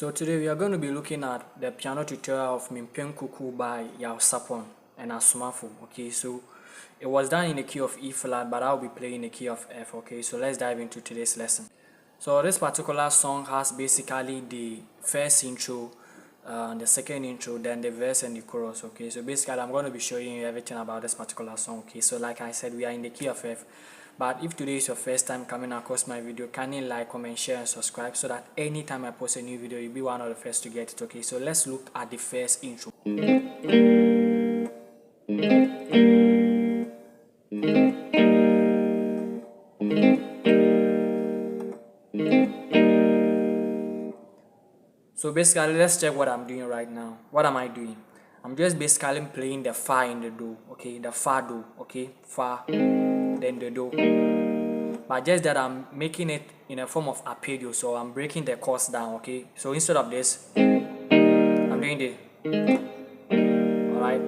So today we are going to be looking at the piano tutorial of Mempe Nkoguo by Yaw Sarpong and Asumafo. Okay, so it was done in the key of E flat, but I'll be playing the key of F. Okay, so let's dive into today's lesson. So this particular song has basically the first intro, the second intro, then the verse and the chorus. Okay, so basically I'm going to be showing you everything about this particular song. Okay, so like I said, we are in the key of F. But if today is your first time coming across my video, kindly like, comment, share and subscribe so that anytime I post a new video, you'll be one of the first to get it. Okay, so let's look at the first intro. So basically, let's check what I'm doing right now. What am I doing? I'm just basically playing the fa in the do. Okay, the fa do. Okay, fa, then the do. But just that I'm making it in a form of arpeggio, so I'm breaking the chords down. Okay, so instead of this, I'm doing the. Alright.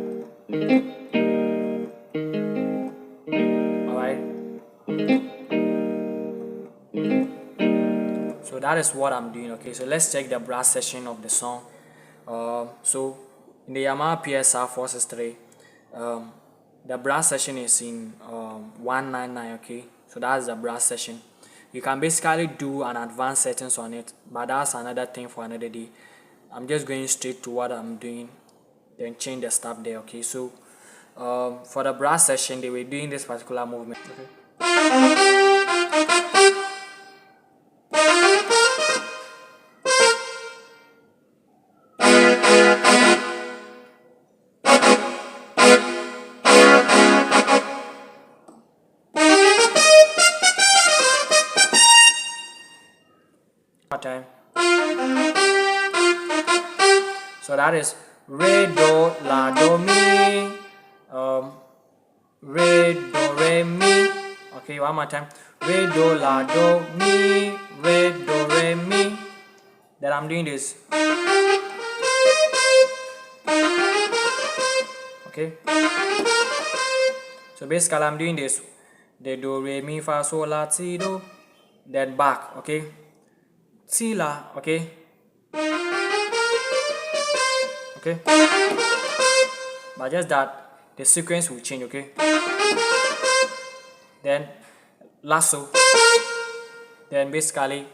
So that is what I'm doing. Okay, so let's check the brass section of the song. So in the Yamaha PSR 463, the brass section is in 199. Okay, so that's the brass section. You can basically do an advanced settings on it, but that's another thing for another day. I'm just going straight to what I'm doing, then change the stuff there. Okay, so for the brass section, they were doing this particular movement. Okay. Time. So that is re do la do mi, re do re mi. Okay, one more time. Re do la do mi, re do re mi. Then I'm doing this. Okay. So basically I'm doing this. The do re mi fa sol la ti do. Then back. Okay. Si la, okay, okay, but just that the sequence will change. Okay, then lasso, then basically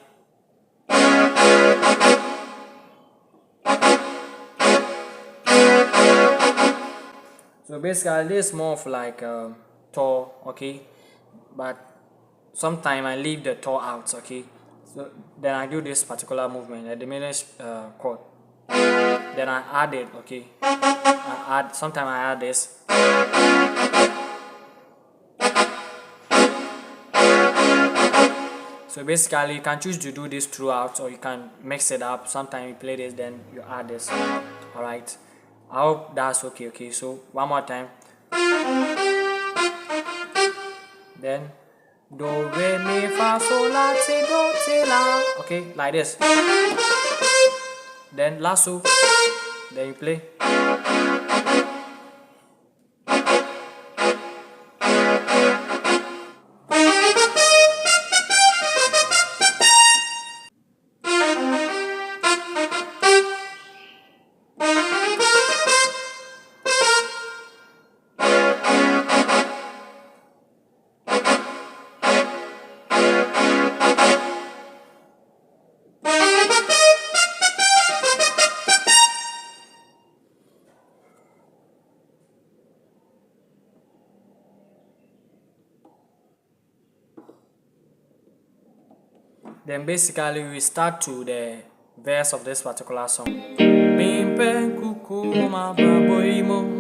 so basically this is more of like toe. Okay, but sometimes I leave the toe out. Okay, so then I do this particular movement, a diminished chord. Then I add it. Okay, sometimes I add this. So basically you can choose to do this throughout, or you can mix it up. Sometimes you play this, then you add this. Alright, I hope that's okay. Okay, so one more time. Then do re mi fa sol la ti do ti la. Okay, like this. Then lasso. Then you play. Then basically we start to the verse of this particular song. Mempe Nkoguo ma baboimo.